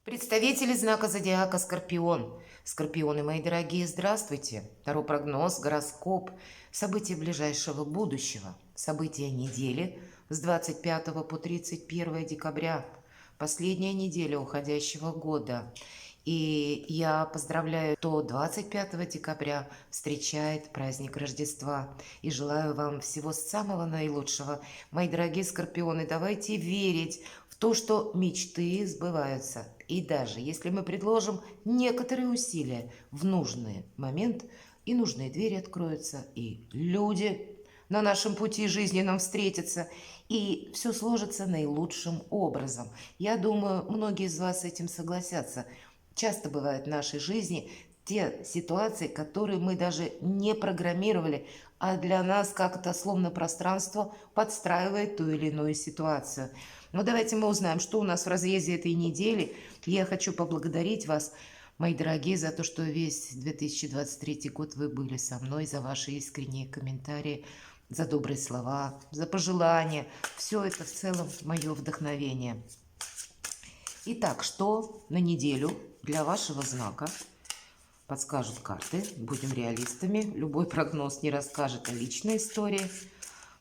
Представители знака зодиака Скорпион. Скорпионы, мои дорогие, здравствуйте. Таро прогноз, гороскоп, события ближайшего будущего, события недели с 25 по 31 декабря, последняя неделя уходящего года. И я поздравляю, кто 25 декабря встречает праздник Рождества. И желаю вам всего самого наилучшего. Мои дорогие скорпионы, давайте верить в то, что мечты сбываются. И даже если мы предложим некоторые усилия в нужный момент, и нужные двери откроются, и люди на нашем пути жизненном встретятся, и все сложится наилучшим образом. Я думаю, многие из вас с этим согласятся. Часто бывают в нашей жизни те ситуации, которые мы даже не программировали, а для нас как-то словно пространство подстраивает ту или иную ситуацию. Но давайте мы узнаем, что у нас в разрезе этой недели. Я хочу поблагодарить вас, мои дорогие, за то, что весь 2023 год вы были со мной, за ваши искренние комментарии, за добрые слова, за пожелания. Все это в целом мое вдохновение. Итак, что на неделю для вашего знака подскажут карты? Будем реалистами. Любой прогноз не расскажет о личной истории.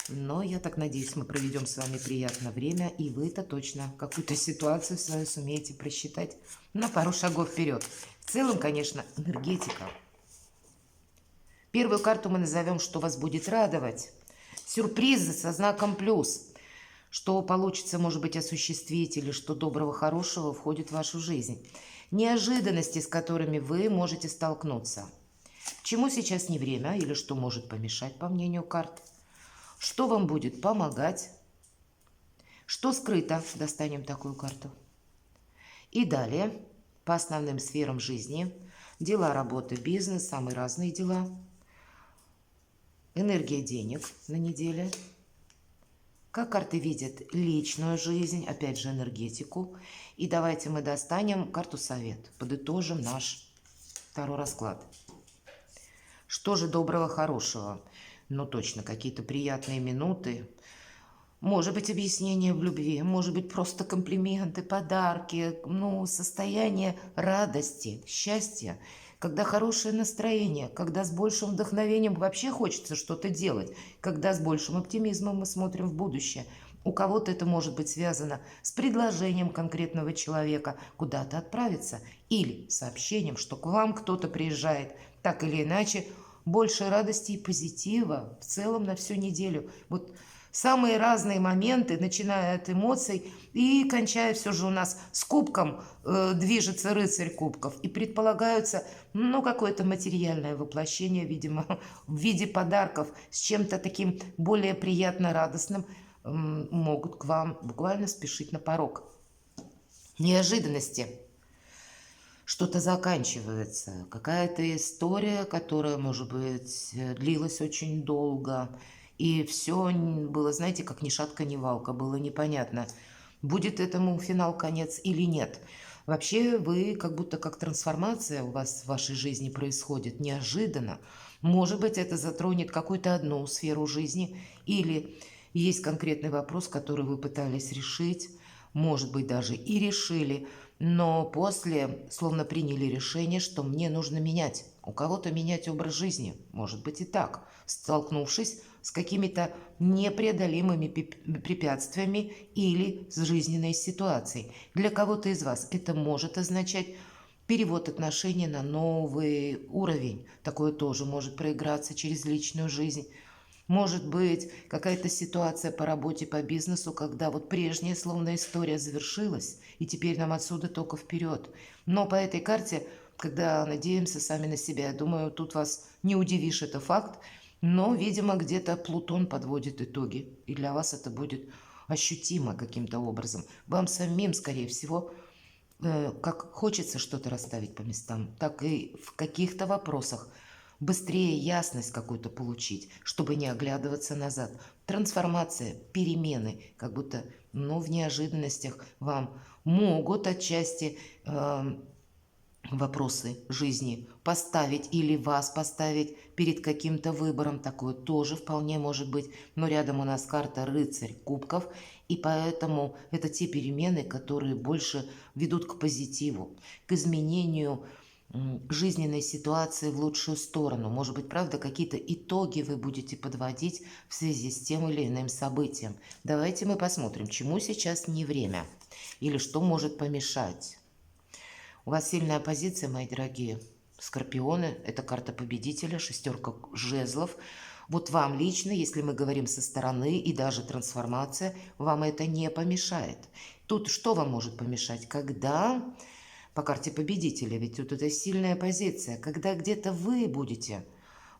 Но я так надеюсь, мы проведем с вами приятное время, и вы-то точно какую-то ситуацию свою сумеете просчитать на пару шагов вперед. В целом, конечно, энергетика. Первую карту мы назовем, что вас будет радовать. Сюрпризы со знаком плюс. Что получится, может быть, осуществить, или что доброго, хорошего входит в вашу жизнь. Неожиданности, с которыми вы можете столкнуться. Чему сейчас не время, или что может помешать, по мнению карт. Что вам будет помогать? Что скрыто? Достанем такую карту. И далее, по основным сферам жизни. Дела, работа, бизнес, самые разные дела. Энергия денег на неделе. Как карты видят личную жизнь, опять же энергетику. И давайте мы достанем карту совет. Подытожим наш второй расклад. Что же доброго, хорошего? Ну точно, какие-то приятные минуты. Может быть, объяснение в любви, может быть, просто комплименты, подарки, ну, состояние радости, счастья, когда хорошее настроение, когда с большим вдохновением вообще хочется что-то делать, когда с большим оптимизмом мы смотрим в будущее. У кого-то это может быть связано с предложением конкретного человека куда-то отправиться или сообщением, что к вам кто-то приезжает. Так или иначе, больше радости и позитива в целом на всю неделю. Вот самые разные моменты, начиная от эмоций и кончая все же у нас с кубком, движется рыцарь кубков. И предполагаются, ну, какое-то материальное воплощение, видимо, в виде подарков с чем-то таким более приятно радостным, могут к вам буквально спешить на порог. Неожиданности. Что-то заканчивается, какая-то история, которая, может быть, длилась очень долго, и все было, знаете, как ни шатка, ни валка, было непонятно, будет этому финал, конец или нет. Вообще вы как будто как трансформация у вас в вашей жизни происходит неожиданно. Может быть, это затронет какую-то одну сферу жизни, или есть конкретный вопрос, который вы пытались решить, может быть, даже и решили, но после словно приняли решение, что мне нужно менять. У кого-то менять образ жизни, может быть и так, столкнувшись с какими-то непреодолимыми препятствиями или с жизненной ситуацией. Для кого-то из вас это может означать перевод отношений на новый уровень. Такое тоже может проиграться через личную жизнь. Может быть, какая-то ситуация по работе, по бизнесу, когда вот прежняя словно история завершилась, и теперь нам отсюда только вперед. Но по этой карте, когда надеемся сами на себя, я думаю, тут вас не удивишь, это факт, но, видимо, где-то Плутон подводит итоги, и для вас это будет ощутимо каким-то образом. Вам самим, скорее всего, как хочется что-то расставить по местам, так и в каких-то вопросах быстрее ясность какую-то получить, чтобы не оглядываться назад. Трансформация, перемены, как будто, ну, в неожиданностях вам могут отчасти вопросы жизни поставить или вас поставить перед каким-то выбором. Такое тоже вполне может быть. Но рядом у нас карта рыцарь кубков. И поэтому это те перемены, которые больше ведут к позитиву, к изменению жизненной ситуации в лучшую сторону. Может быть, правда, какие-то итоги вы будете подводить в связи с тем или иным событием. Давайте мы посмотрим, чему сейчас не время или что может помешать. У вас сильная позиция, мои дорогие скорпионы. Это карта победителя, шестерка жезлов. Вот вам лично, если мы говорим со стороны и даже трансформация, вам это не помешает. Тут что вам может помешать? Когда по карте победителя, ведь тут это сильная позиция, когда где-то вы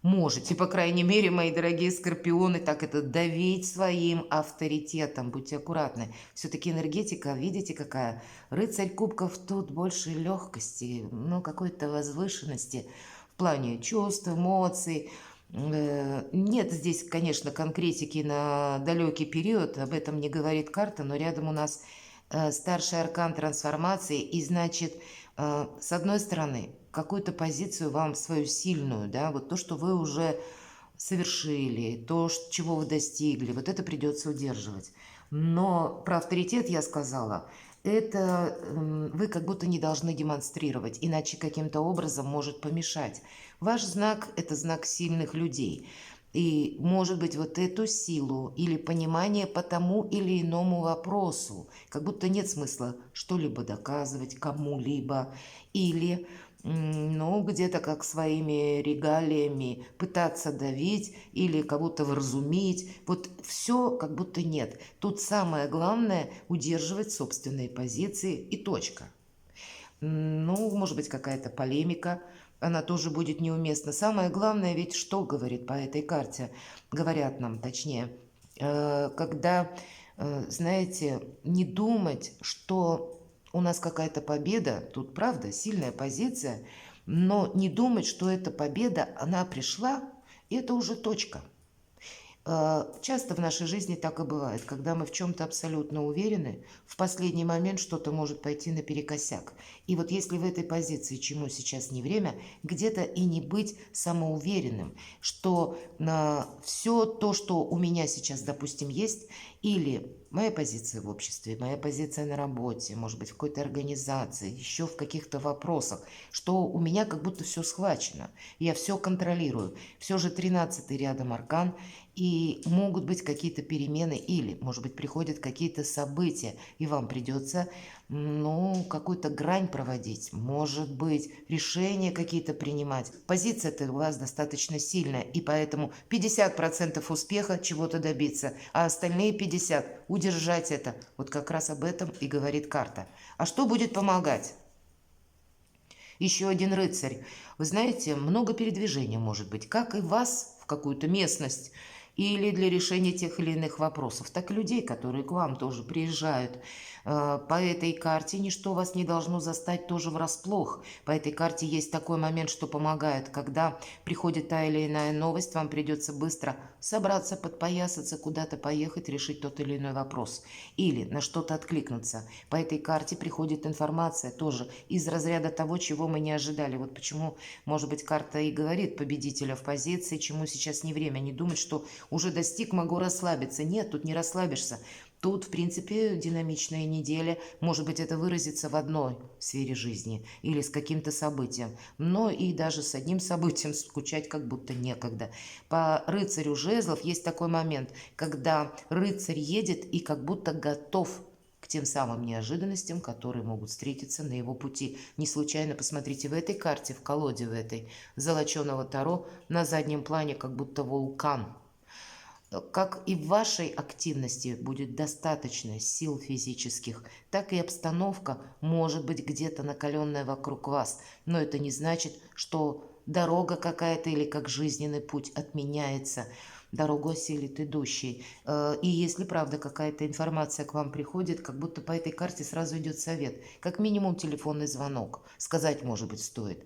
можете, по крайней мере, мои дорогие скорпионы, так это давить своим авторитетом. Будьте аккуратны. Все-таки энергетика, видите, какая? Рыцарь кубков, тут больше легкости, ну, какой-то возвышенности в плане чувств, эмоций. Нет здесь, конечно, конкретики на далекий период, об этом не говорит карта, но рядом у нас старший аркан трансформации, и значит, с одной стороны, какую-то позицию вам свою сильную, да, вот то, что вы уже совершили, то, чего вы достигли, вот это придется удерживать. Но про авторитет я сказала, это вы как будто не должны демонстрировать, иначе каким-то образом может помешать. Ваш знак – это знак сильных людей. И, может быть, вот эту силу или понимание по тому или иному вопросу, как будто нет смысла что-либо доказывать кому-либо, или, ну, где-то как своими регалиями пытаться давить или кого-то вразумить. Вот все как будто нет. Тут самое главное – удерживать собственные позиции и точка. Ну, может быть, какая-то полемика, она тоже будет неуместна. Самое главное ведь, что говорит по этой карте, говорят нам, точнее, когда, знаете, не думать, что у нас какая-то победа, тут правда сильная позиция, но не думать, что эта победа, она пришла, и это уже точка. Часто в нашей жизни так и бывает, когда мы в чем-то абсолютно уверены, в последний момент что-то может пойти наперекосяк. И вот если в этой позиции, чему сейчас не время, где-то и не быть самоуверенным, что все то, что у меня сейчас, допустим, есть, или моя позиция в обществе, моя позиция на работе, может быть, в какой-то организации, еще в каких-то вопросах, что у меня как будто все схвачено, я все контролирую. Все же 13-й рядом аркан, и могут быть какие-то перемены или, может быть, приходят какие-то события, и вам придется, ну, какую-то грань проводить, может быть, решения какие-то принимать. Позиция-то у вас достаточно сильная, и поэтому 50% успеха чего-то добиться, а остальные 50% удержать это. Вот как раз об этом и говорит карта. А что будет помогать? Еще один рыцарь. Вы знаете, много передвижения может быть, как и вас в какую-то местность, или для решения тех или иных вопросов, так и людей, которые к вам тоже приезжают. По этой карте ничто вас не должно застать тоже врасплох. По этой карте есть такой момент, что помогает, когда приходит та или иная новость, вам придется быстро собраться, подпоясаться, куда-то поехать, решить тот или иной вопрос. Или на что-то откликнуться. По этой карте приходит информация тоже из разряда того, чего мы не ожидали. Вот почему, может быть, карта и говорит победителя в позиции, чему сейчас не время. Не думать, что уже достиг, могу расслабиться. Нет, тут не расслабишься. Тут, в принципе, динамичная неделя. Может быть, это выразится в одной сфере жизни или с каким-то событием. Но и даже с одним событием скучать как будто некогда. По рыцарю жезлов есть такой момент, когда рыцарь едет и как будто готов к тем самым неожиданностям, которые могут встретиться на его пути. Не случайно посмотрите в этой карте, в колоде в этой золоченого таро, на заднем плане как будто вулкан. Как и в вашей активности будет достаточно сил физических, так и обстановка может быть где-то накаленная вокруг вас. Но это не значит, что дорога какая-то или как жизненный путь отменяется. Дорогу осилит идущий. И если, правда, какая-то информация к вам приходит, как будто по этой карте сразу идет совет. Как минимум телефонный звонок. Сказать, может быть, стоит.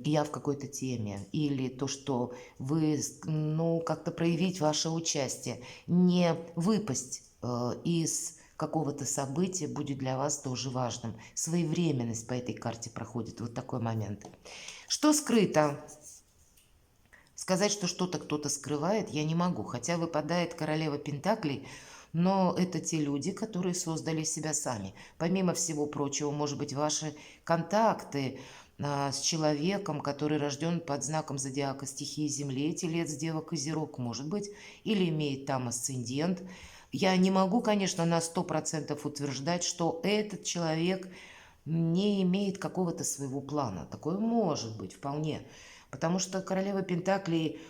Я в какой-то теме, или то, что вы, ну, как-то проявить ваше участие, не выпасть из какого-то события будет для вас тоже важным. Своевременность по этой карте проходит, вот такой момент. Что скрыто? Сказать, что что-то кто-то скрывает, я не могу. Хотя выпадает королева Пентаклей, но это те люди, которые создали себя сами. Помимо всего прочего, может быть, ваши контакты с человеком, который рожден под знаком зодиака стихии Земли, Телец, Дева, Козерог, может быть, или имеет там асцендент. Я не могу, конечно, на 100% утверждать, что этот человек не имеет какого-то своего плана. Такое может быть вполне. Потому что королева Пентаклей,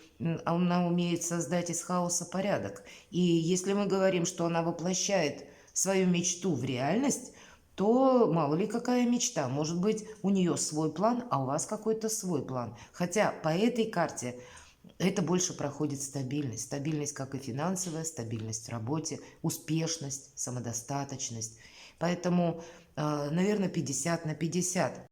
она умеет создать из хаоса порядок. И если мы говорим, что она воплощает свою мечту в реальность, то мало ли какая мечта. Может быть, у нее свой план, а у вас какой-то свой план. Хотя по этой карте это больше проходит стабильность. Стабильность как и финансовая, стабильность в работе, успешность, самодостаточность. Поэтому, наверное, 50 на 50.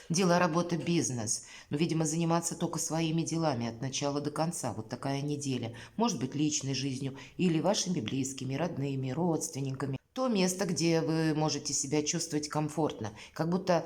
Дело, работа, бизнес. Но, видимо, заниматься только своими делами от начала до конца. Вот такая неделя. Может быть, личной жизнью или вашими близкими, родными, родственниками. То место, где вы можете себя чувствовать комфортно. Как будто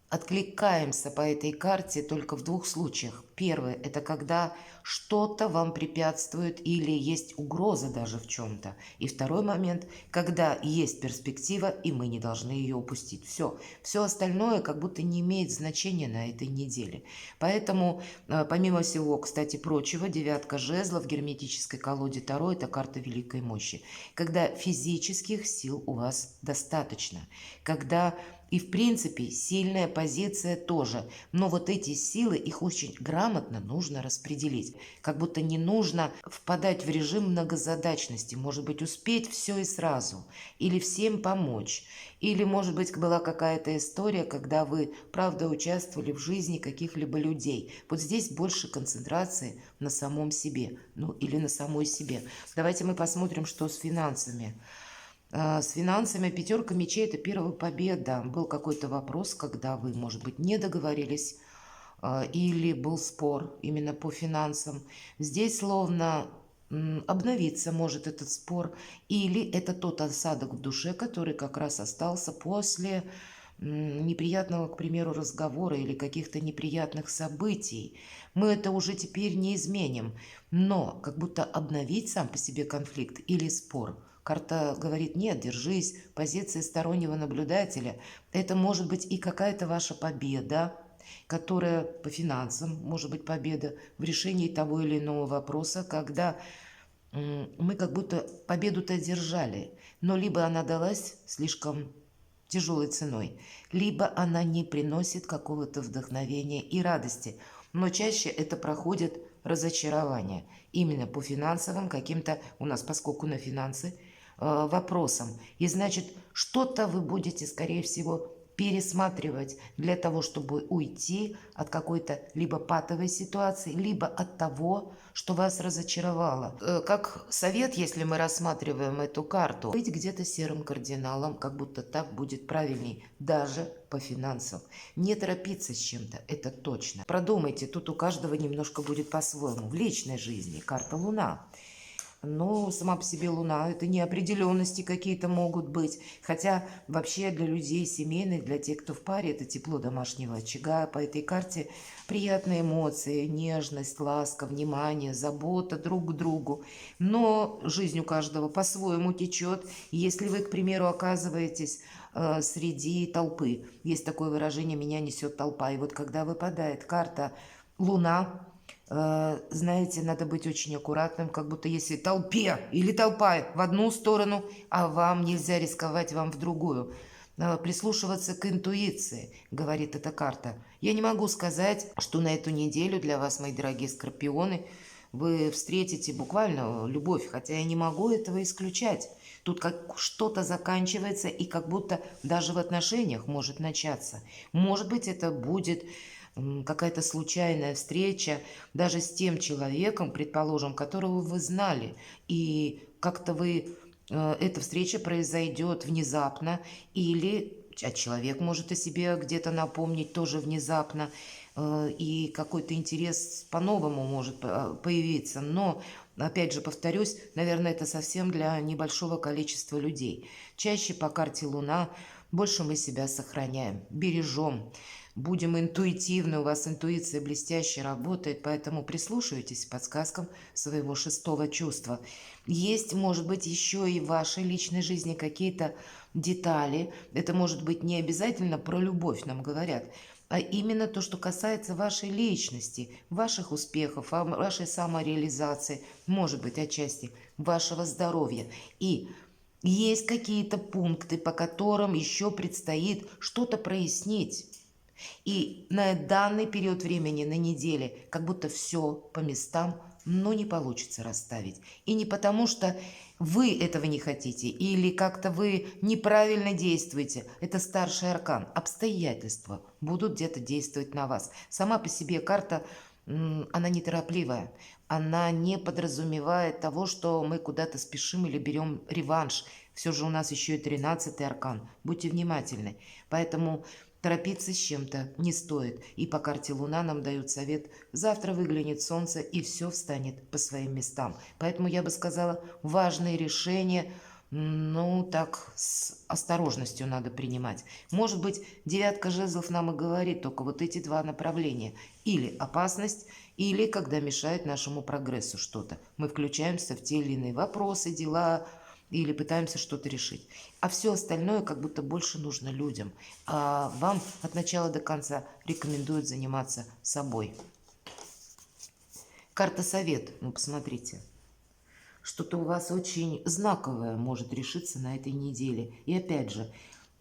откликаемся по этой карте только в двух случаях. Первый – это когда что-то вам препятствует или есть угроза даже в чем-то. И второй момент – когда есть перспектива, и мы не должны ее упустить. Все остальное как будто не имеет значения на этой неделе. Поэтому, помимо всего, кстати, прочего, девятка жезлов в герметической колоде Таро – это карта великой мощи. Когда физических сил у вас достаточно. Когда и, в принципе, сильная позиция тоже. Но вот эти силы, их очень грамотно нужно распределить. Как будто не нужно впадать в режим многозадачности. Может быть, успеть все и сразу. Или всем помочь. Или, может быть, была какая-то история, когда вы, правда, участвовали в жизни каких-либо людей. Вот здесь больше концентрации на самом себе. Ну, или на самой себе. Давайте мы посмотрим, что с финансами. С финансами пятерка мечей – это первая победа. Был какой-то вопрос, когда вы, может быть, не договорились, или был спор именно по финансам. Здесь словно обновиться может этот спор, или это тот осадок в душе, который как раз остался после неприятного, к примеру, разговора или каких-то неприятных событий. Мы это уже теперь не изменим, но как будто обновить сам по себе конфликт или спор – карта говорит: нет, держись, позиции стороннего наблюдателя. Это может быть и какая-то ваша победа, которая по финансам, может быть победа в решении того или иного вопроса, когда мы как будто победу-то одержали, но либо она далась слишком тяжелой ценой, либо она не приносит какого-то вдохновения и радости. Но чаще это проходит разочарование именно по финансовым каким-то, у нас поскольку на финансы, вопросам. И значит, что-то вы будете, скорее всего, пересматривать для того, чтобы уйти от какой-то либо патовой ситуации, либо от того, что вас разочаровало. Как совет, если мы рассматриваем эту карту, быть где-то серым кардиналом, как будто так будет правильней, даже по финансам. Не торопиться с чем-то, это точно. Продумайте, тут у каждого немножко будет по-своему. В личной жизни карта Луна. Но сама по себе Луна – это неопределенности какие-то могут быть. Хотя вообще для людей семейных, для тех, кто в паре, это тепло домашнего очага. По этой карте приятные эмоции, нежность, ласка, внимание, забота друг к другу. Но жизнь у каждого по-своему течет. Если вы, к примеру, оказываетесь среди толпы, есть такое выражение «меня несет толпа». И вот когда выпадает карта Луна, знаете, надо быть очень аккуратным, как будто если толпе или толпа в одну сторону, а вам нельзя рисковать, вам в другую. Прислушиваться к интуиции, говорит эта карта. Я не могу сказать, что на эту неделю для вас, мои дорогие скорпионы, вы встретите буквально любовь, хотя я не могу этого исключать. Тут как что-то заканчивается и как будто даже в отношениях может начаться. Может быть, это будет какая-то случайная встреча даже с тем человеком, предположим, которого вы знали, и как-то эта встреча произойдет внезапно, или человек может о себе где-то напомнить тоже внезапно, и какой-то интерес по-новому может появиться. Но Опять же, повторюсь, наверное, это совсем для небольшого количества людей. Чаще по карте Луна больше мы себя сохраняем, бережем, будем интуитивны, у вас интуиция блестяще работает, поэтому прислушивайтесь к подсказкам своего шестого чувства. Есть, может быть, еще и в вашей личной жизни какие-то детали. Это может быть не обязательно про любовь, нам говорят, а именно то, что касается вашей личности, ваших успехов, вашей самореализации, может быть, отчасти вашего здоровья. И есть какие-то пункты, по которым еще предстоит что-то прояснить. И на данный период времени, на неделе, как будто все по местам, но не получится расставить. И не потому, что вы этого не хотите или как-то вы неправильно действуете. Это старший аркан. Обстоятельства будут где-то действовать на вас. Сама по себе карта, она неторопливая. Она не подразумевает того, что мы куда-то спешим или берем реванш. Все же у нас еще и 13-й аркан. Будьте внимательны. Поэтому торопиться с чем-то не стоит. И по карте Луна нам дают совет: завтра выглянет солнце и все встанет по своим местам. Поэтому я бы сказала, важные решения, ну так, с осторожностью надо принимать. Может быть, девятка жезлов нам и говорит только вот эти два направления. Или опасность, или когда мешает нашему прогрессу что-то. Мы включаемся в те или иные вопросы, дела, или пытаемся что-то решить. А все остальное как будто больше нужно людям. А вам от начала до конца рекомендуют заниматься собой. Карта совет. Ну, посмотрите. Что-то у вас очень знаковое может решиться на этой неделе. И опять же,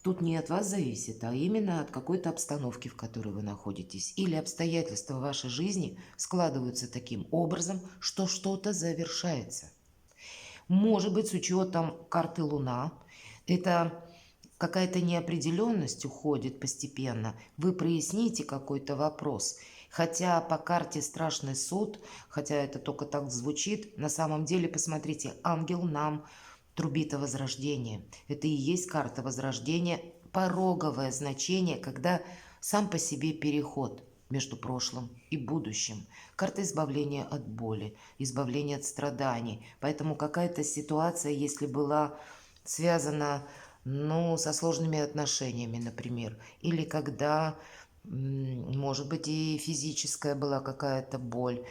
тут не от вас зависит, а именно от какой-то обстановки, в которой вы находитесь. Или обстоятельства вашей жизни складываются таким образом, что что-то завершается. Может быть, с учетом карты Луна, это какая-то неопределенность уходит постепенно. Вы проясните какой-то вопрос. Хотя по карте страшный суд, хотя это только так звучит, на самом деле, посмотрите, ангел нам трубит о возрождении. Это и есть карта возрождения, пороговое значение, когда сам по себе переход между прошлым и будущим. Карта избавления от боли, избавления от страданий. Поэтому какая-то ситуация, если была связана, ну, со сложными отношениями, например, или когда, может быть, и физическая была какая-то боль,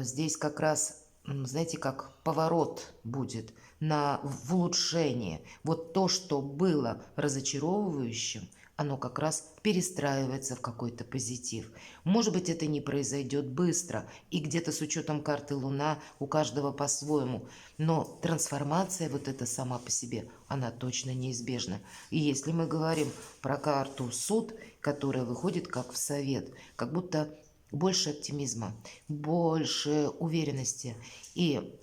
здесь как раз, знаете, как поворот будет в улучшение. Вот то, что было разочаровывающим, оно как раз перестраивается в какой-то позитив. Может быть, это не произойдет быстро, и где-то с учетом карты Луна у каждого по-своему, но трансформация вот эта сама по себе, она точно неизбежна. И если мы говорим про карту суд, которая выходит как в совет, как будто больше оптимизма, больше уверенности и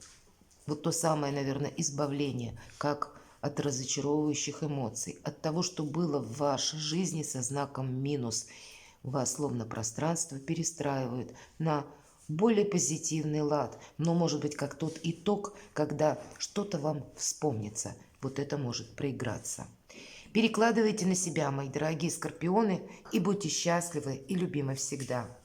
вот то самое, наверное, избавление, как от разочаровывающих эмоций, от того, что было в вашей жизни со знаком минус. Вас словно пространство перестраивает на более позитивный лад, но может быть как тот итог, когда что-то вам вспомнится. Вот это может проиграться. Перекладывайте на себя, мои дорогие скорпионы, и будьте счастливы и любимы всегда.